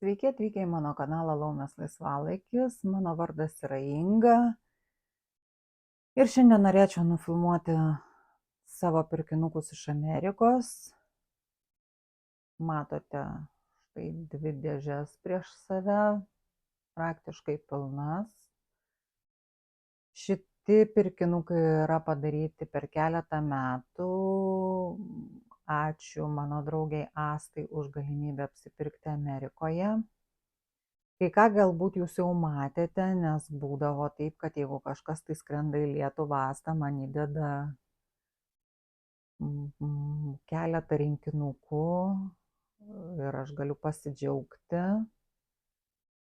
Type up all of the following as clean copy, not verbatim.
Sveiki atvykę į mano kanalą Laumės laisvalaikis. Mano vardas yra Inga. Ir šiandien norėčiau nufilmuoti savo pirkinukus iš Amerikos. Matote, štai 2 dėžes prieš save, praktiškai pilnas. Šiti pirkinukai yra padaryti per keletą metų. Ačiū mano draugiai Astai už galimybę apsipirkti Amerikoje. Kai ką galbūt jūs jau matėte, nes būdavo taip, kad jeigu kažkas tai skrenda į Lietuvą, Asta man įdeda keletą rinkinukų ir aš galiu pasidžiaugti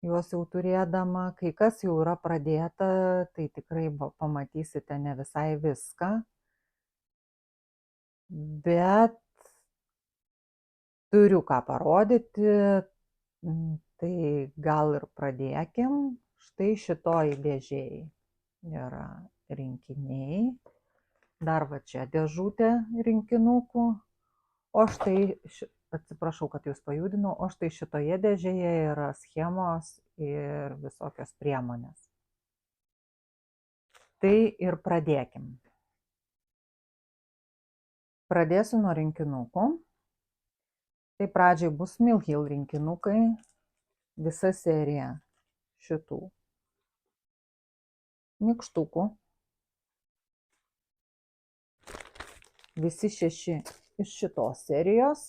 juos jau turėdama. Kai kas jau yra pradėta, tai tikrai pamatysite ne visai viską, bet turiu ką parodyti. Tai gal ir pradėkim. Štai šitoj dėžėj yra rinkiniai. Dar va čia dėžutė rinkinukų. O štai, atsiprašau, kad jūs pajudinau, o štai šitoje dėžėje yra schemos ir visokios priemonės. Tai ir pradėkim. Pradėsiu nuo rinkinukų. Tai pradžiai bus Mill Hill rinkinukai, visa serija šitų nykštukų, visi 6 iš šitos serijos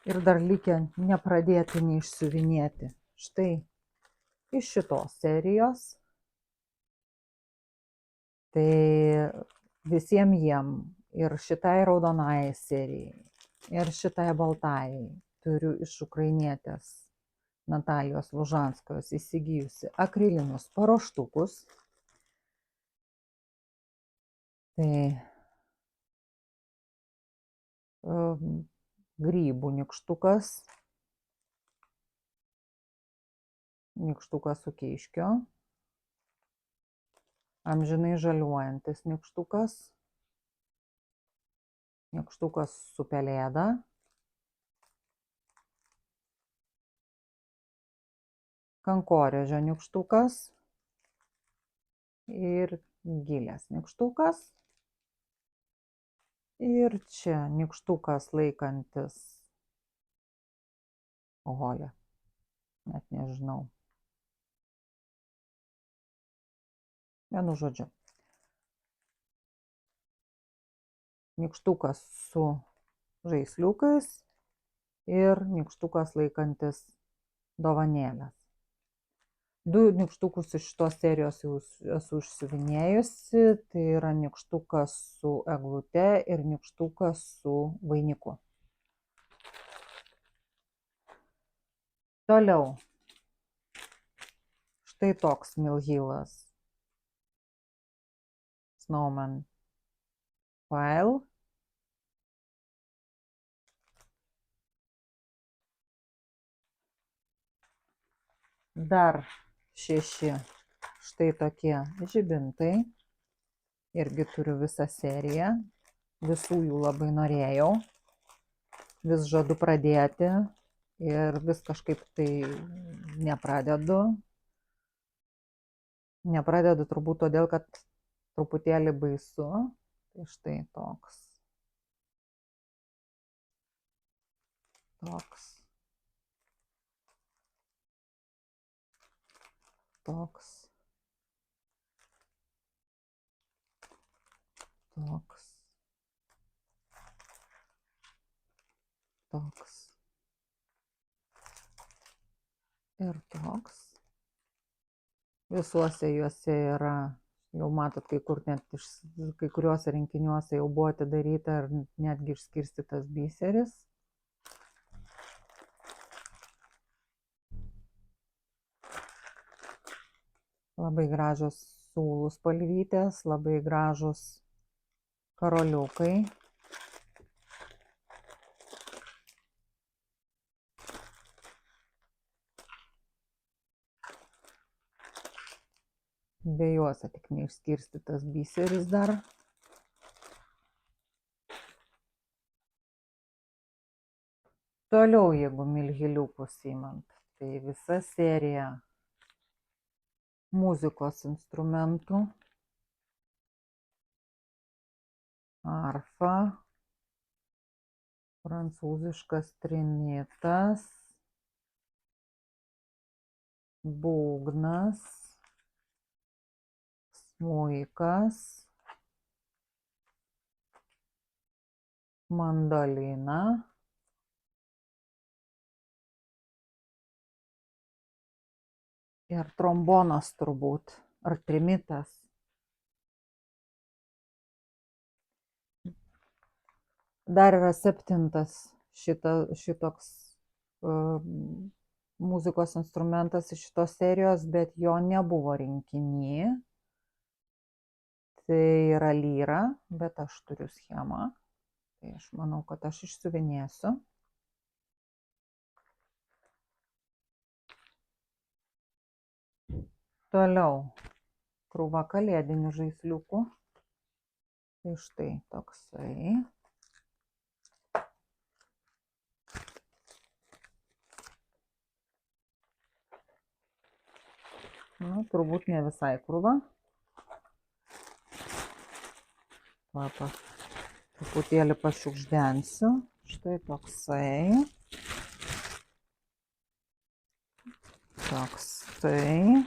ir dar likę nepradėti, neišsiuvinėti. Štai iš šitos serijos, tai visiems jiem ir šitai raudonai serijai, ir šitai baltai turiu iš ukrainietės Natalijos Lužanskojos įsigijusi akrilinius paruoštukus. Tai grybų nykštukas, nykštukas su kiškio, amžinai žaliuojantis nykštukas, nykštukas su pelėda, kankorėžio nykštukas ir gilės nykštukas. Ir čia nykštukas laikantis holę, net nežinau. Vienu žodžiu. Nykštukas su žaisliukais ir nykštukas laikantis dovanėlės. 2 nykštukus iš šitos serijos jau esu išsiuvinėjusi, tai yra nykštukas su eglute ir nykštukas su vainiku. Toliau. Štai toks Mill Hillas Snowman File. Dar 6 štai tokie žibintai. Irgi turiu visą seriją. Visų jų labai norėjau. Vis žadu pradėti ir vis kažkaip tai nepradedu. Nepradedu turbūt todėl, kad truputėlį baisu. Tai štai toks. Toks. Toks. Toks. Toks. Ir toks. Visuose juose yra, jau matot, kai kur net kai kuriuose rinkiniuose jau buvo atidaryta ir netgi išskirstytas biseris. Labai gražios siūlų spalvytės, labai gražus karoliukai. Dviejuose tik neišskirstytas biseris dar. Toliau, jeigu milhiliukus imant, tai visa serija muzikos instrumentų, arfa, prancūziškas trimitas, būgnas, smuikas, mandolina, ir trombonas turbūt, ar trimitas. Dar yra 7 šitoks muzikos instrumentas iš šitos serijos, bet jo nebuvo rinkiny. Tai yra lyra, bet aš turiu schemą. Tai aš manau, kad aš išsiuvinėsiu. Toliau krūva kalėdinių žaisliukų. Tai štai toksai. Nu, turbūt ne visai krūva. Truputėlį pašiukšdensiu. Štai toksai. Toksai.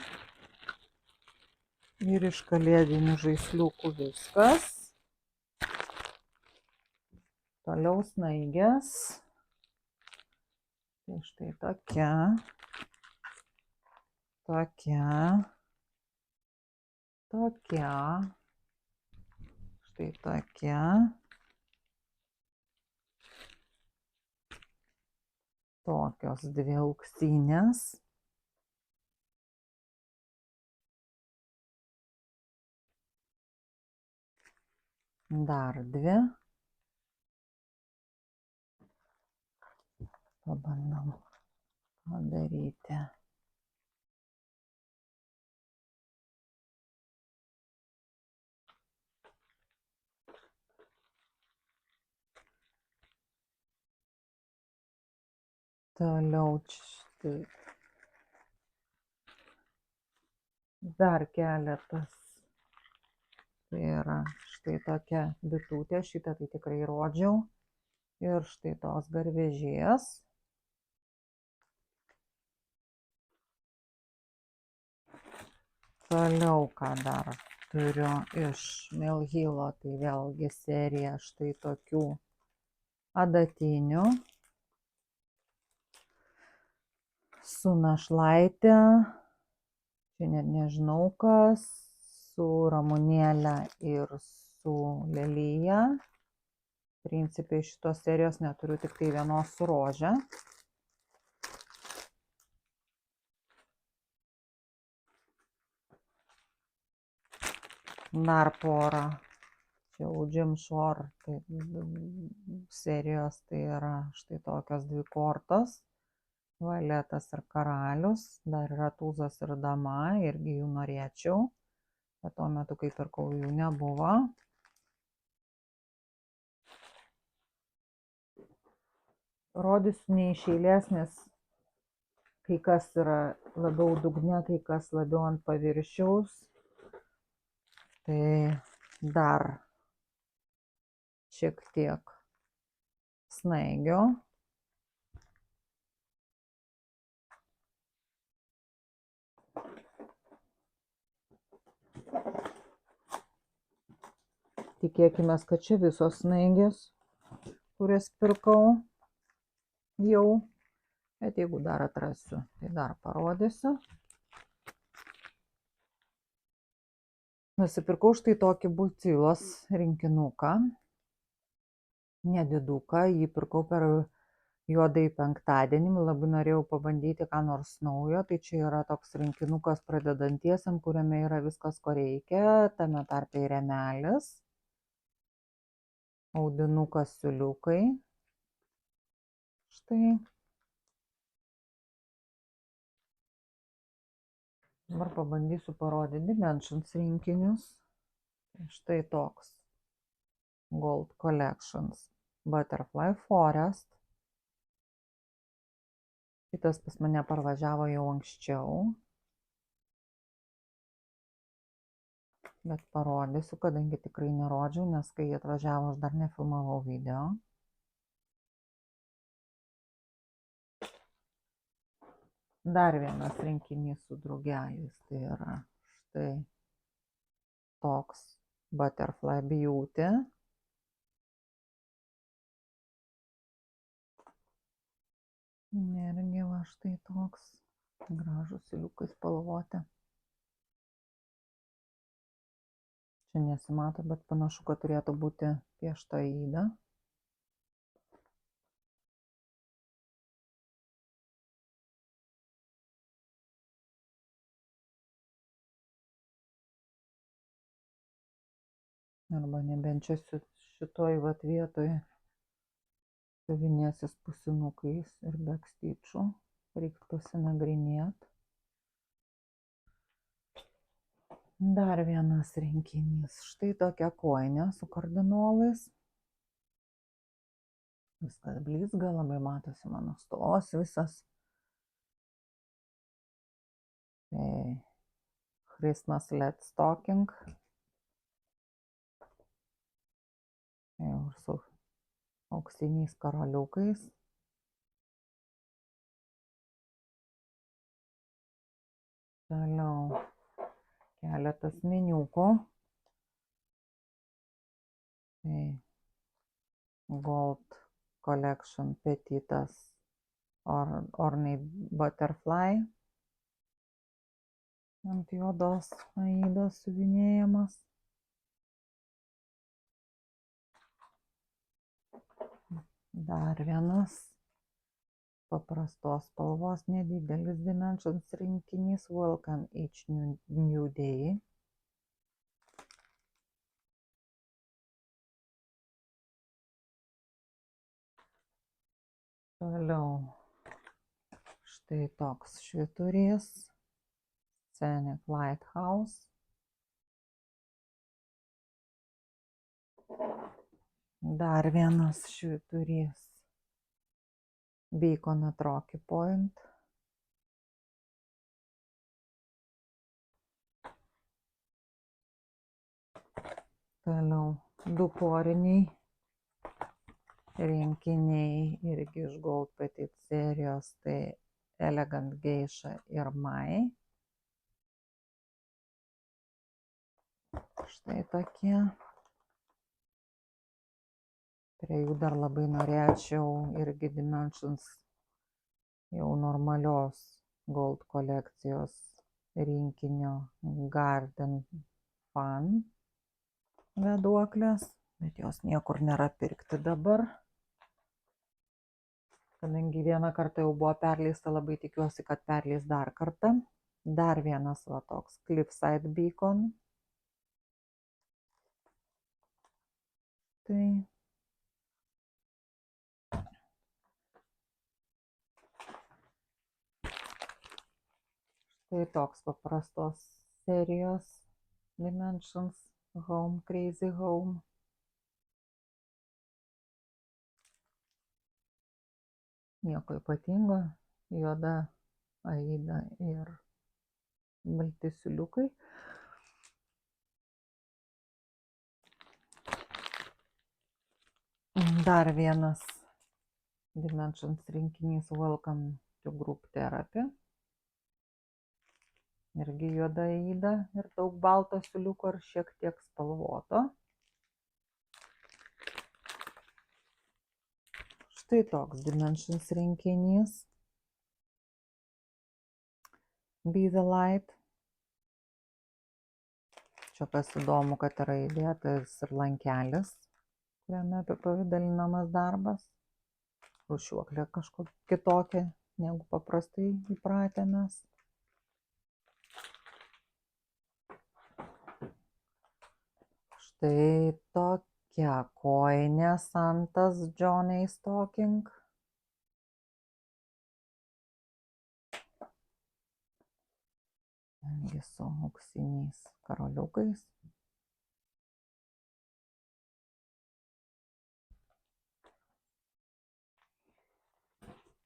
Ir iš kalėdinių žaisliukų viskas. Toliau snaigės. Tai štai tokia. Tokia. Tokia. Štai tokia. Tokios 2 auksinės. Dar 2. Pabandom padaryti. Toliau štai. Dar keletas. Tai yra štai tokia bitutė, šitą tai tikrai rodžiau. Ir štai tos garvežės. Toliau, ką dar turiu iš Milhilo, tai vėlgi serija štai tokių adatinių. Su našlaitė, čia net nežinau kas, su ramunėle ir su lelyja. Principai šitos serijos neturiu, tik tai vienos su rože. Dar porą. Čia Jim Shore serijos, tai yra štai tokios 2 kortos. Valetas ir karalius. Dar yra tūzas ir dama, irgi jų norėčiau. Bet tuo metu, kai pirkau, jų nebuvo. Rodysiu ne iš eilės, nes kai kas yra labiau dugne, kai kas labiau ant paviršiaus. Tai dar šiek tiek snaigių. Tikėkime, kad čia visos snaigės, kurias pirkau jau. Bet jeigu dar atrasiu, tai dar parodysiu. Nusipirkau štai tokį Bucilos rinkinuką. Nediduką, jį pirkau per juodąjį penktadienį. Labai norėjau pabandyti ką nors naujo. Tai čia yra toks rinkinukas pradedantiesiam, kuriame yra viskas, ko reikia. Tame tarpe ir rėmelis. Audinukas siūliukai. Štai. Dabar pabandysiu parodyti Dimensions rinkinius. Štai toks. Gold Collections Butterfly Forest. Kitas pas mane parvažiavo jau anksčiau. Bet parodysiu, kadangi tikrai nerodžiau, nes kai atvažiavo, aš dar nefilmavau video. Dar vienas rinkinys su drugeliais. Tai yra štai toks Butterfly Beauty. Irgi va štai toks gražus siūliukai spalvoti. Čia nesimato, bet panašu, kad turėtų būti piešta Aida. Arba nebent čia šitoj vat vietoj siuvinėsis pusinukais ir bekstyčių. Reiktų pasinagrinėti. Dar vienas rinkinys. Štai tokia kojinė su kardinolais. Viskas blizga, labai matosi mano stos visas. Tai Christmas LED stocking. Ir su auksiniais karoliukais. Toliau keletas meniukų. Tai Gold Collection petitas Ornate Butterfly. Ant juodos Aidos siuvinėjimas. Dar vienas paprastos spalvos nedidelis Dimensions rinkinys Welcome Each New Day. Toliau štai toks švyturys Scenic Lighthouse. Dar vienas švyturys Beacon at Rocky Point. Toliau du poriniai rinkiniai irgi iš Gold Petit serijos, tai Elegant Geisha ir Mai. Štai tokie. Prie jų dar labai norėčiau irgi Dimensions jau normalios Gold kolekcijos rinkinio Garden Fun vėduoklės, bet jos niekur nėra pirkti dabar. Kadangi vieną kartą jau buvo perleista, labai tikiuosi, kad perleis dar kartą. Dar vienas va toks Cliffside Beacon. Tai toks paprastos serijos Dimensions Home, Crazy Home. Nieko ypatingo, juoda Aida ir balti siūliukai. Dar vienas Dimensions rinkinys Welcome to Group Therapy. Irgi juoda Aida ir daug balto siūliuko ir šiek tiek spalvoto. Štai toks Dimensions rinkinys. Be the Light. Čia kas įdomu, kad yra įdėtas ir lankelis, kuriame apipavidalinamas darbas. Rūšiuoklė kažkokia kitokia, negu paprastai įpratę mes. Štai tokia kojinė Santa's Johnny Stocking. Irgi su auksiniais karoliukais.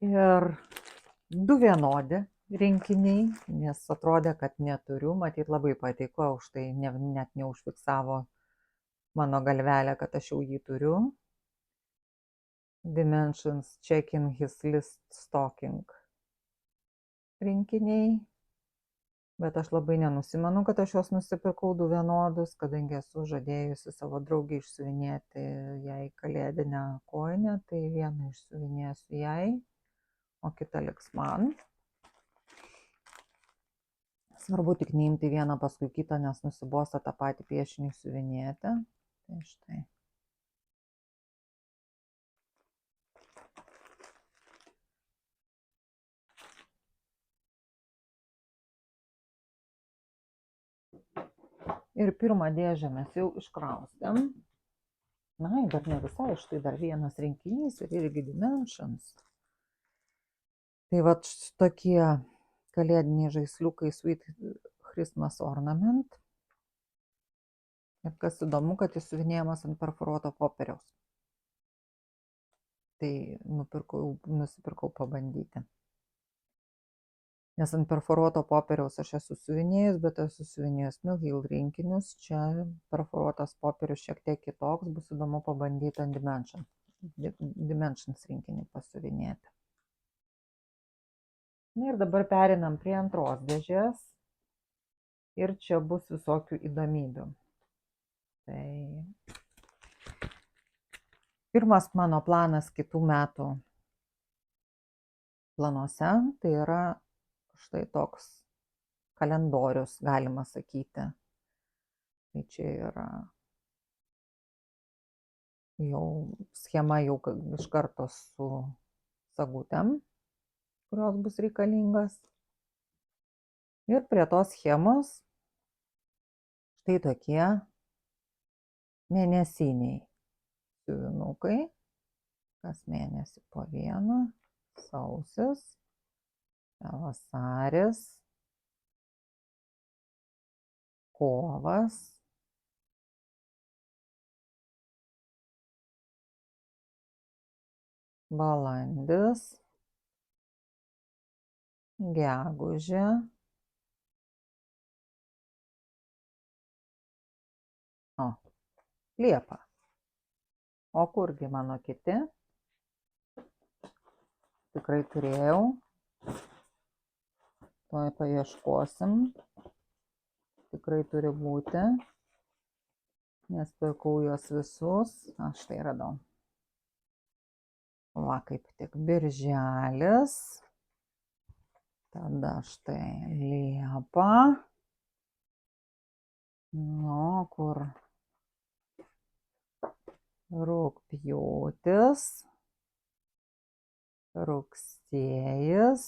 Ir du vienodi rinkiniai, nes atrodė, kad neturiu, matyt labai patiko, už tai net neužfiksavo mano galvelė, kad aš jau jį turiu. Dimensions Checking His List Stocking rinkiniai. Bet aš labai nenusimenu, kad aš juos nusipirkau du vienodus, kadangi esu žadėjusi savo draugį išsiuvinėti jai kalėdinę kojinę, tai vieną išsiuvinėsiu jai, o kitą liks man. Svarbu tik neimti vieną paskui kitą, nes nusibosta tą patį piešinį siuvinėti. Tai štai. Ir pirmą dėžę mes jau iškraustėm. Na, bet ne visai, štai dar vienas rinkinys ir irgi Dimensions. Tai va tokie kalėdiniai žaisliukai Sweet Christmas Ornament. Ir kas įdomu, kad jis siuvinėjamas ant perforuoto popieriaus. Tai nusipirkau pabandyti. Nes ant perforuoto popieriaus aš esu siuvinėjus, bet esu siuvinėjus Mill Hill rinkinius. Čia perforuotas popierius šiek tiek kitoks, bus įdomu pabandyti ant Dimensions rinkinį pasiuvinėti. Ir dabar perinam prie antros dėžės. Ir čia bus visokių įdomybių. Tai pirmas mano planas kitų metų planuose, tai yra štai toks kalendorius, galima sakyti. Tai čia yra jau schema jau iš karto su sagutėm, kurios bus reikalingas. Ir prie tos schemos štai tokie mėnesiniai siuvinukai. Kas mėnesį po vieną. Sausis. Vasaris, kovas, balandis, gegužė, Liepa. O kurgi mano kiti? Tikrai turėjau. Tuoj paieškosim. Tikrai turi būti. Nes pirkau juos visus. Aš tai radau. Va, kaip tik birželis. Tada štai Liepa. Nu, kur rugpjūtis. Rugsėjis.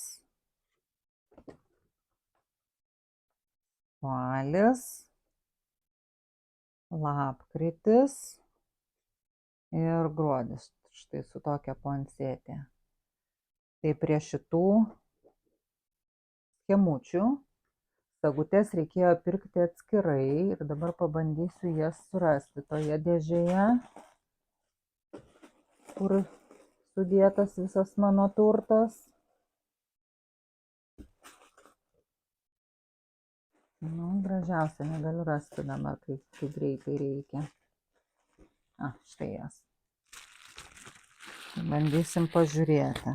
Spalis, lapkritis ir gruodis. Štai su tokia puansetė. Tai prie šitų schemučių sagutes reikėjo pirkti atskirai ir dabar pabandysiu jas surasti toje dėžėje, kur sudėtas visas mano turtas. Nu, gražiausia, negaliu rasti dabar, kaip greitai reikia. Štai jas. Bandysim pažiūrėti.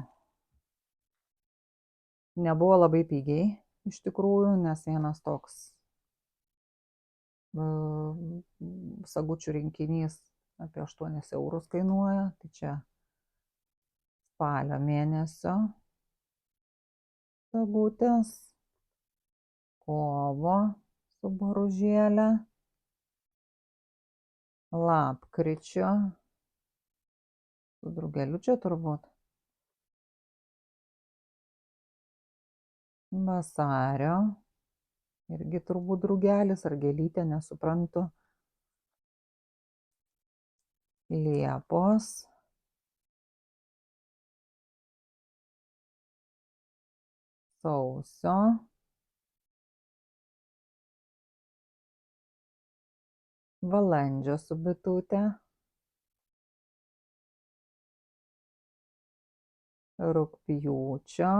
Nebuvo labai pigiai, iš tikrųjų, nes vienas toks sagučių rinkinys apie 8 eurus kainuoja. Tai čia spalio mėnesio sagutės. Kovo su boružėle, lapkričio, su drugeliu čia turbūt, vasario, irgi turbūt drugelis ar gėlytė, nesuprantu, Liepos, sausio, balandžio su bitute, rugpjūčio,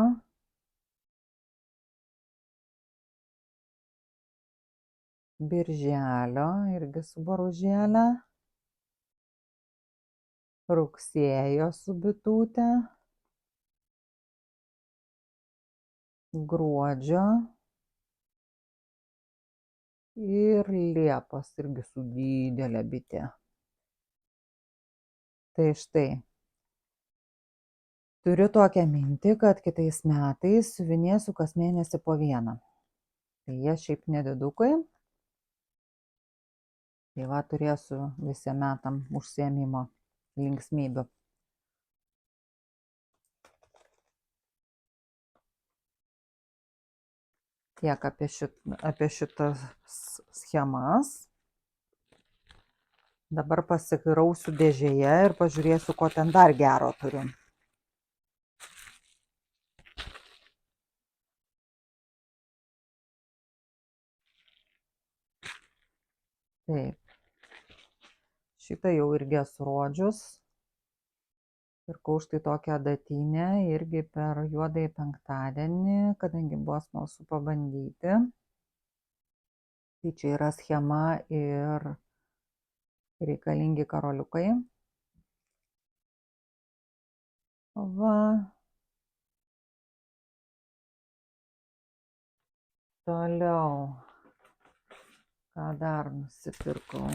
birželio irgi su boružėle, rugsėjo su bitute, gruodžio ir liepos irgi su didelė bite. Tai štai, turiu tokią mintį, kad kitais metais siuvinėsiu kas mėnesį po vieną. Tai jie šiaip nedidukai. Tai va, turėsiu visiem metam užsiėmimo linksmybių. Tiek apie šitas schemas. Dabar pasirausiu dėžėje ir pažiūrėsiu, ko ten dar gero turiu. Taip. Šitą jau irgi esu rodžius. Pirkau štai tokią adatinę irgi per juodąjį penktadienį, kadangi buvo smalsu pabandyti. Tai čia yra schema ir reikalingi karoliukai. Va. Toliau. Ką dar nusipirkau?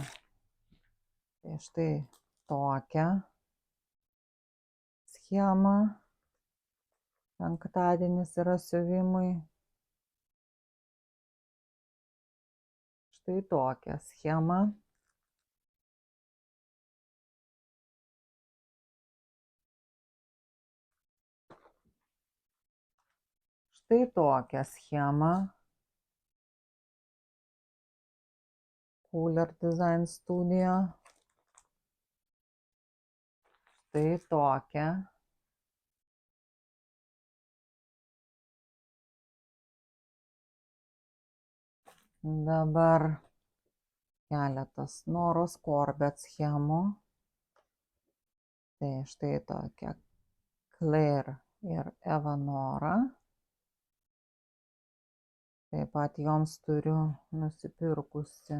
Tai štai tokią schemą. Penktadienis yra siuvimui. Štai tokią schemą. Štai tokią schemą. Cooler Design Studio. Štai tokią. Dabar keletas Noros Corbett schemų. Tai štai tokia Claire ir Eva Nora. Taip pat joms turiu nusipirkusi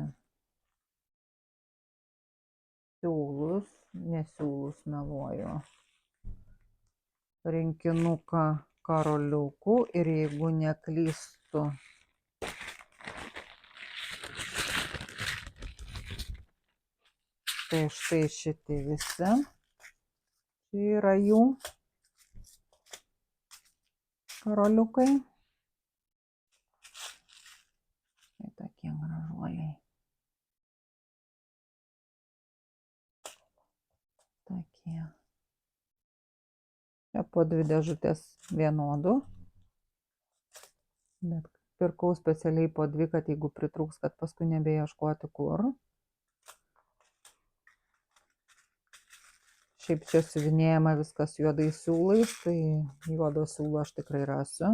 siūlus, nesiūlus meluoju, rinkinuką karoliukų ir jeigu neklystu, tai štai šitie visi. Čia yra jų karoliukai. Tai tokie gražuoliai. Tokie. Čia po 2 dėžutės vienodų. Bet pirkau specialiai po 2, kad jeigu pritrūks, kad paskui nebeieškoti kur. Šiaip čia siuvinėjama viskas juodais siūlais, tai juodo siūlo aš tikrai rasiu.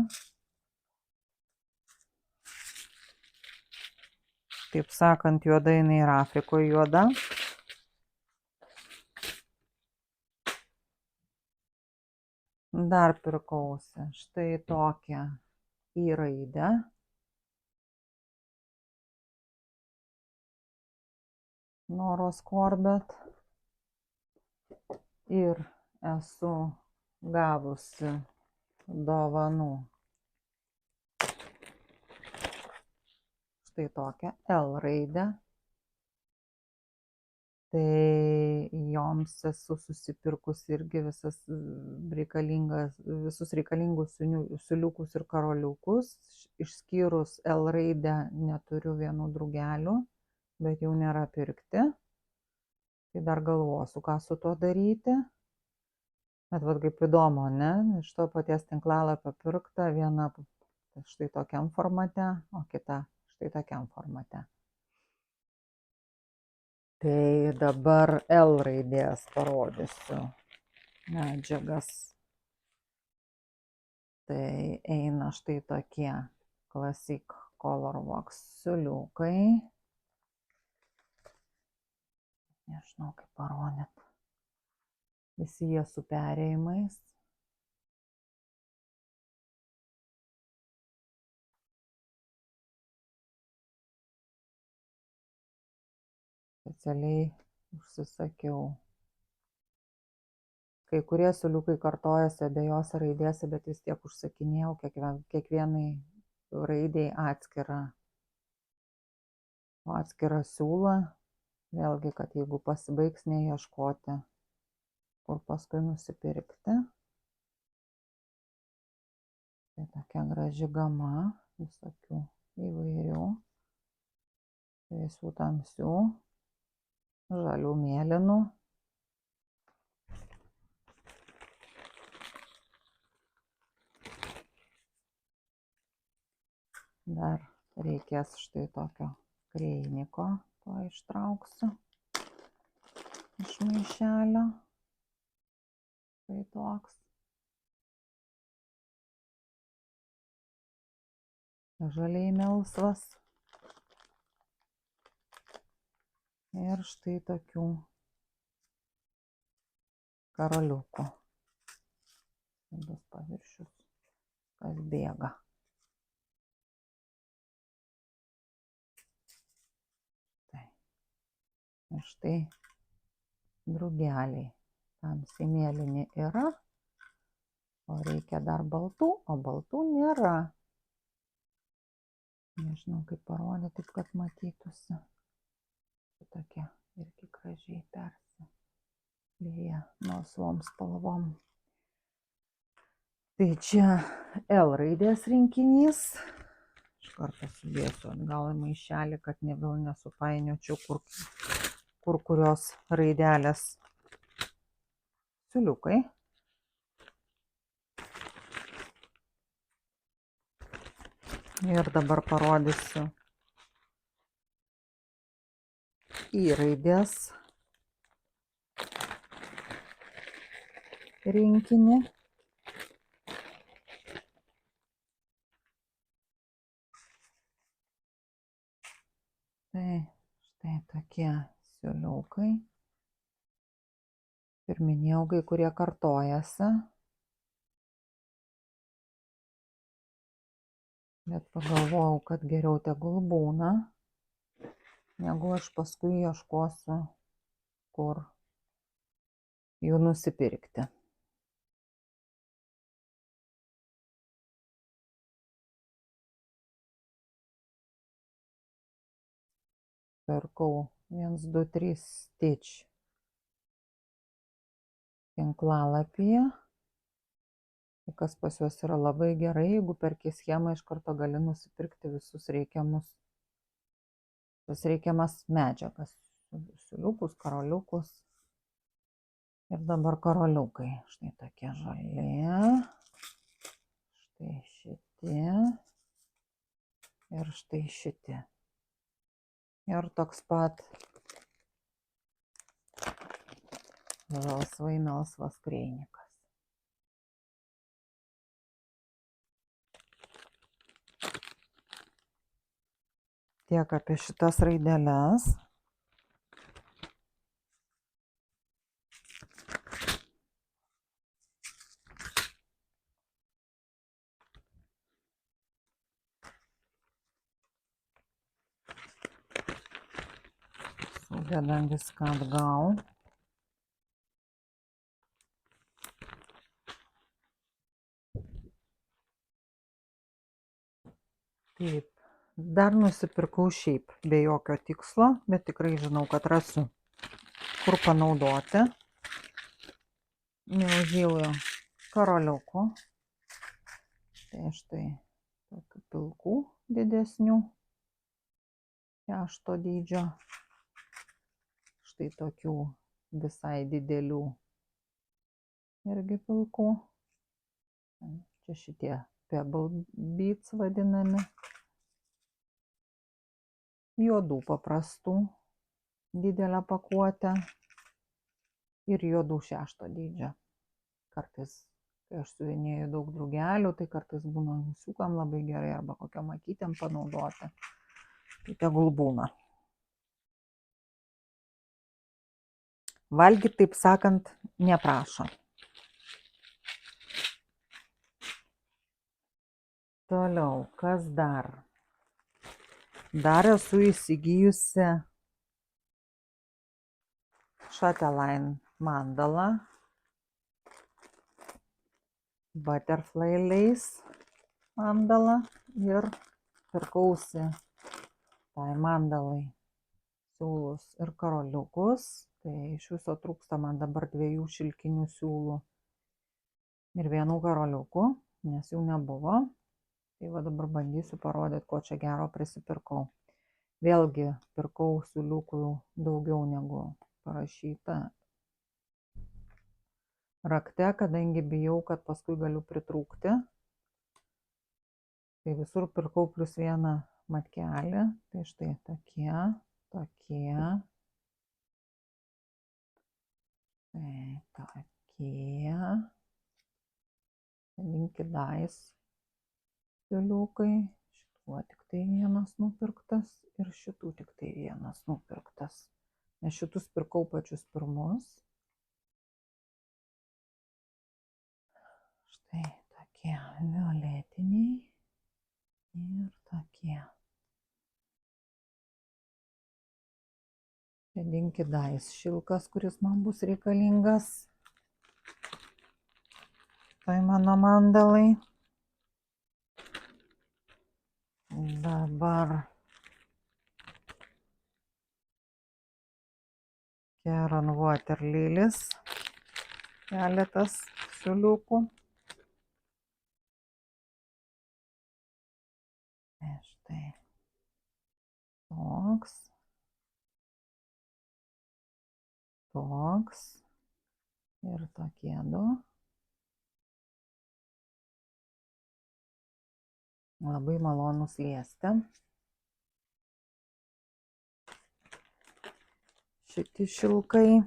Taip sakant, juoda jinai ir Afrikoje juoda. Dar pirkausi štai tokią į raidę. Noros Corbett. Ir esu gavusi dovanų štai tokią L raidę. Tai joms esu susipirkusi irgi visus reikalingus siūliukus ir karoliukus. Išskyrus L raidę neturiu vienų drugelių, bet jau nėra pirkti. Tai dar galvosiu, ką su tuo daryti. Bet vad kaip įdomu, ne? Iš to paties tinklalapio pirkta, viena štai tokiam formate, o kita štai tokiam formate. Tai dabar L raidės parodysiu medžiagas. Tai eina štai tokie Classic Colorworks siūliukai. Nežinau, kaip parodyti. Visi jie su perėjimais. specialiai užsisakiau. Kai kurie siūliukai kartojasi abiejose raidėse, bet vis tiek užsakinėjau kiekvienai raidėjai atskirą siūlą. Vėlgi, kad jeigu pasibaigs, neieškoti, kur paskui nusipirkti. Tai tokia graži gama, visokių įvairių, šviesių, tamsių, žalių, mėlynų. Dar reikės štai tokio kreiniko, to ištrauksiu iš maišelio. Tai toks. Žaliai melsvas. Ir štai tokių karoliukų. Bus paviršius, kas bėga. Ir štai drugeliai. Tamsiai mėlyni yra, o reikia dar baltų, o baltų nėra. Nežinau, kaip parodyti, taip kad matytųsi. Tokia irgi gražiai persilieja melsvom spalvom. Tai čia L raidės rinkinys. Iš karto sudėsiu atgal į maišelį, kad vėl nesupainiočiau, kur kurios raidelės siūliukai. Ir dabar parodysiu į raidės rinkinį. Tai štai tokie siūliukai. Ir minėjau, kai kurie kartojasi. Bet pagalvojau, kad geriau tegul būna, negu aš paskui ieškosiu, kur jų nusipirkti. Pirkau 1, 2, 3 Stitch tinklalapyje. Kas pas juos yra labai gerai, jeigu perki schemą, iš karto gali nusipirkti visus reikiamas medžiagas. Siūliukus, karoliukus. Ir dabar karoliukai. Štai tokie žali. Štai šitie. Ir štai šitie. Ir toks pat žalsvai melsvas kreinikas. Tiek apie šitas raideles. Sudedam viską atgal. Taip. Dar nusipirkau šiaip be jokio tikslo, bet tikrai žinau, kad rasiu, kur panaudoti. Neužėjau karoliukų. Tai štai tokių pilkų didesnių, 6 dydžio. Štai tokių visai didelių irgi pilkų. Čia šitie Pebble Beads vadinami. Juodų paprastų didelę pakuotę ir juodų 6 dydžio. Kartais, kai aš suvinėju daug drugelių, tai kartais būna ūsiukam labai gerai arba kokiam akytėm panaudoti. Tai tegul būna. Valgyti, taip sakant, neprašo. Toliau, kas dar? Dar esu įsigijusi Chatelaine mandala, Butterfly Lace mandala ir pirkausi tai mandalai siūlus ir karoliukus. Tai iš viso trūksta man dabar 2 šilkinių siūlų ir 1 karoliukų, nes jų nebuvo. Tai va dabar bandysiu parodyti, ko čia gero prisipirkau. Vėlgi pirkau siūliukų daugiau negu parašyta rakte, kadangi bijau, kad paskui galiu pritrūkti. Tai visur pirkau +1 matkelį. Tai štai tokie. Tai tokie. Linky Dice siūliukai. Šituo tik tai 1 nupirktas ir šitų tik tai 1 nupirktas. Nes šitus pirkau pačius pirmus. Štai tokie violetiniai ir tokie. Čia Linky Dice šilkas, kuris man bus reikalingas. Tai mano mandalai. Dabar Caron Water Lilies. Keletas siūliukų. Štai toks. Toks. Ir tokie 2. Labai malonus liesti. Šiti šilkai.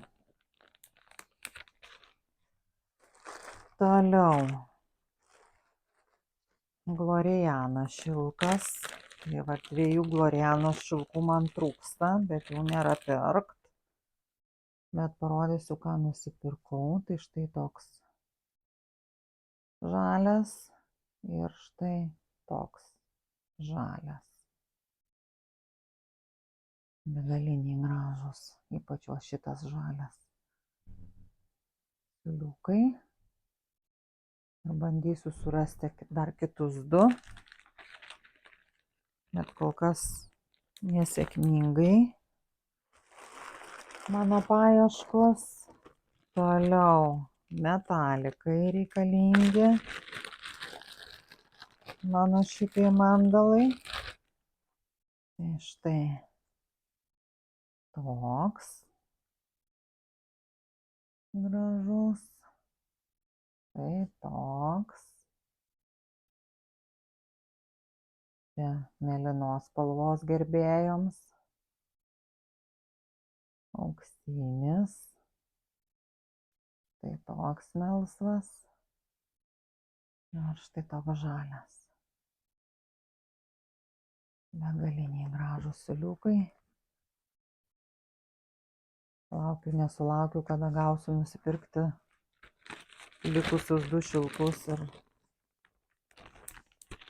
Toliau. Gloriana šilkas. Tai va 2 Glorianos šilkų man trūksta, bet jų nėra pirkt. Bet parodysiu, ką nusipirkau. Tai štai toks žalias ir štai toks žalias. Begaliniai gražus, ypač šitas žalias. Siūliukai. Ir bandysiu surasti dar kitus 2. Bet kol kas nesėkmingai mano paieškos. Toliau metalikai reikalingi mano šitai mandalai. Tai štai toks gražus. Tai toks. Čia mėlynos spalvos gerbėjams. Auksinis. Tai toks melsvas. Ir štai toks žalias. Begaliniai gražūs siūliukai. Laukiu, nesulaukiu, kada gausiu nusipirkti likusius 2 šilkus ir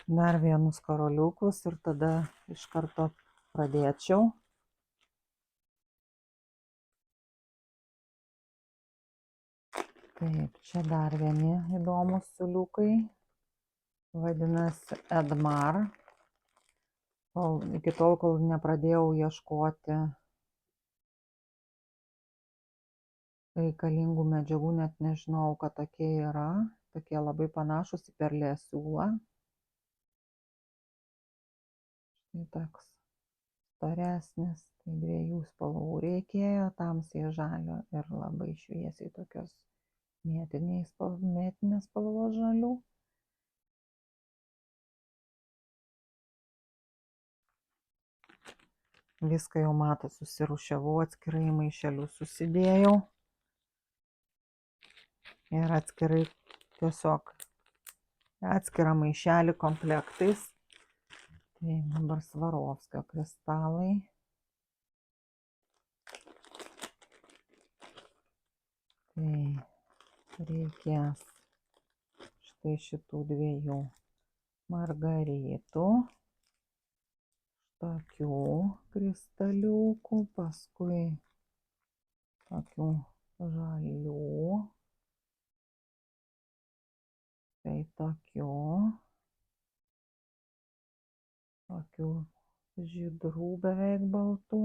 dar 1 karoliukus ir tada iš karto pradėčiau. Taip, čia dar 1 įdomus siūliukai. Vadinasi Edmar. Iki tol, kol nepradėjau ieškoti reikalingų medžiagų, net nežinau, kad tokie yra. Tokie labai panašus į perlės siūlą. Štai toks storesnis. Tai 2 spalvų reikėjo, tamsiai žalio ir labai šviesiai tokios mėtinės spalvos žalių. Viską jau matot, susirūšiavau, atskirai maišelius susidėjau. Ir atskirai tiesiog atskirą maišelį komplektais. Tai dabar Swarovskio kristalai. Tai reikės štai šitų 2 margaritų. Tokių kristaliukų. Paskui tokių žalių, tai tokių žydrų beveik baltų,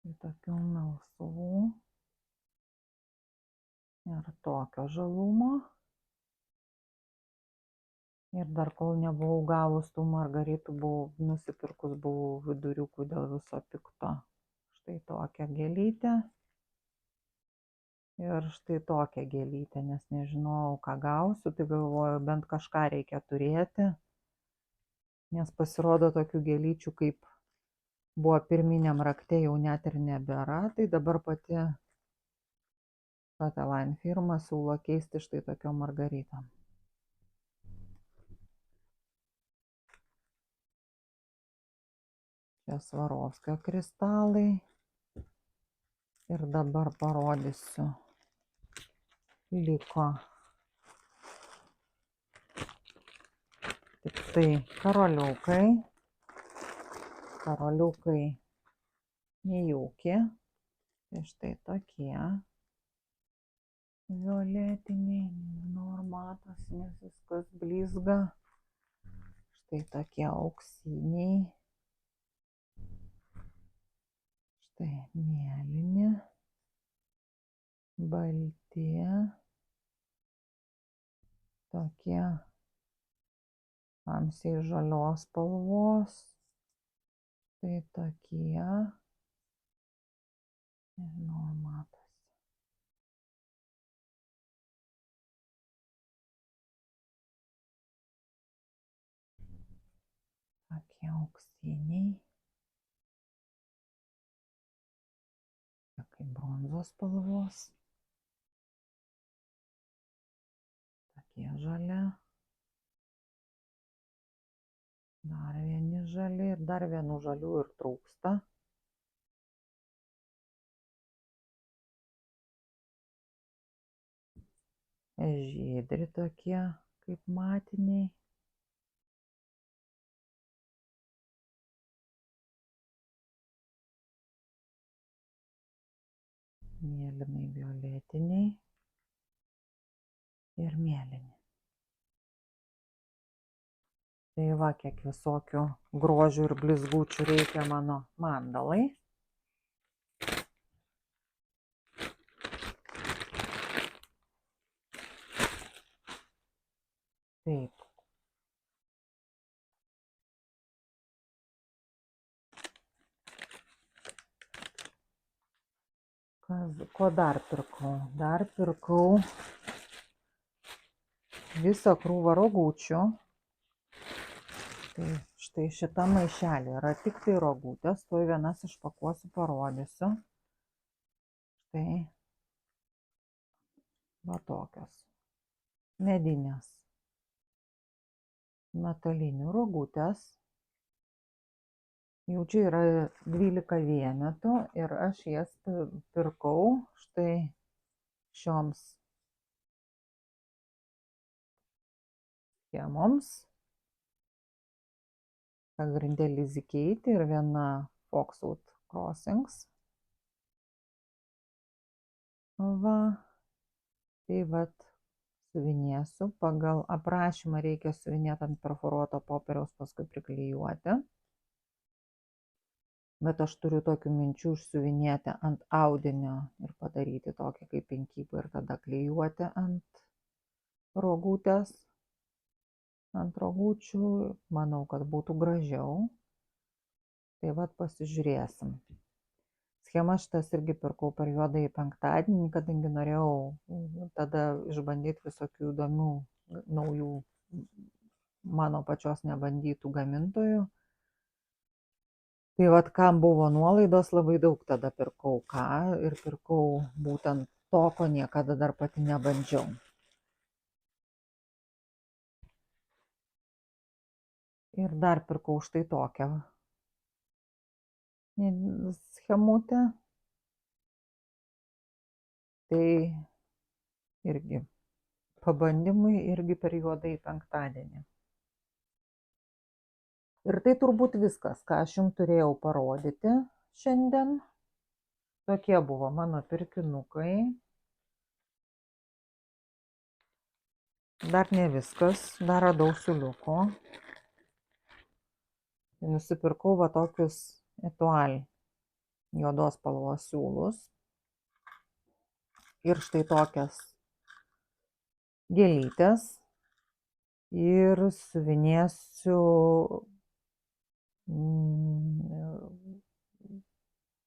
tai tokių melsvų ir tokio žalumo. Ir dar kol nebuvau gavus tų margaritų, buvau nusipirkus viduriukų dėl viso pikto. Štai tokią gėlytę. Ir štai tokią gėlytę, nes nežinojau, ką gausiu, tai galvoju, bent kažką reikia turėti. Nes pasirodo tokių gėlyčių, kaip buvo pirminiam rakte, jau net ir nebėra. Tai dabar pati Frateline firma siūlo keisti štai tokiom margarytom. Čia Svarovskio kristalai. Ir dabar parodysiu. Liko tik tai karoliukai. Karoliukai nejauki. Tai štai tokie. Violetiniai. Nors matosi, nes viskas blizga. Štai tokie auksiniai. Štai mėlyni, balti, tokie tamsiai žalios spalvos, štai tokie, nežinau, matosi. Tokie auksiniai. Kaip bronzos spalvos. Tokie žali. Dar vieni žali ir dar vienų žalių ir trūksta. Žydri tokie kaip matiniai. Mėlynai violetiniai ir mėlyni. Tai va, kiek visokių grožių ir blizgučių reikia mano mandalai. Taip. Ko dar pirkau? Dar pirkau visą krūvą rogūčių. Tai štai šitą maišelį yra tik tai rogutės, tuoj vienas išpakuosiu, parodysiu. Štai va tokios medinės metalinių rogutės. Jau čia yra 12 vienetų ir aš jas pirkau štai šioms schemoms. Pagrindė Lizzy Kate ir viena Foxwood Crossings. Va, tai vat siuvinėsiu. Pagal aprašymą reikia siuvinėti ant perforuoto popieriaus, paskui priklijuoti. Bet aš turiu tokių minčių išsiuvinėti ant audinio ir padaryti tokį kaip pinkybą ir tada klijuoti ant rogutės. Ant rogučių, manau, kad būtų gražiau. Tai vat pasižiūrėsim. Schemą šitas irgi pirkau per juodąjį penktadienį, kadangi norėjau tada išbandyti visokių įdomių, naujų, mano pačios nebandytų gamintojų. Tai vat, kam buvo nuolaidos, labai daug tada pirkau ir pirkau būtent to, ko niekada dar pati nebandžiau. Ir dar pirkau štai tokią schemutę. Tai irgi pabandymui, irgi per juodąjį penktadienį. Ir tai turbūt viskas, ką aš jums turėjau parodyti šiandien. Tokie buvo mano pirkinukai. Dar ne viskas, dar radau siūliukų. Nusipirkau va tokius etual juodos spalvos siūlus. Ir štai tokias gėlytės. Ir siuvinėsiu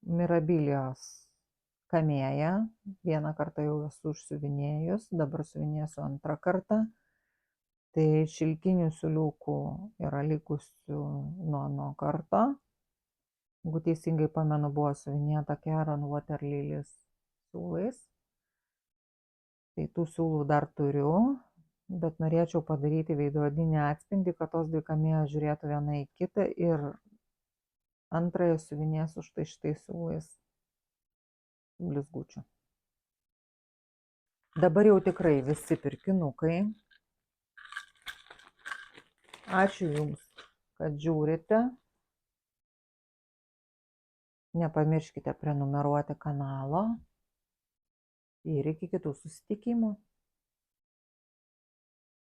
mirabilijos kamėją. Vieną kartą jau esu užsiuvinėjus, dabar siuvinėsiu antrą kartą. Tai šilkinių siūliukų yra likusių nuo ano karto. Jeigu teisingai pamenu, buvo siuvinėta Caron Water Lilies siūlais. Tai tų siūlų dar turiu, bet norėčiau padaryti veidrodinį atspindį, kad tos dvi kamėjos žiūrėtų viena į kitą, ir antrąją siuvinėsiu štai šitais siūlais blizgučių. Dabar jau tikrai visi pirkinukai. Ačiū Jums, kad žiūrite. Nepamirškite prenumeruoti kanalo ir iki kitų susitikimų.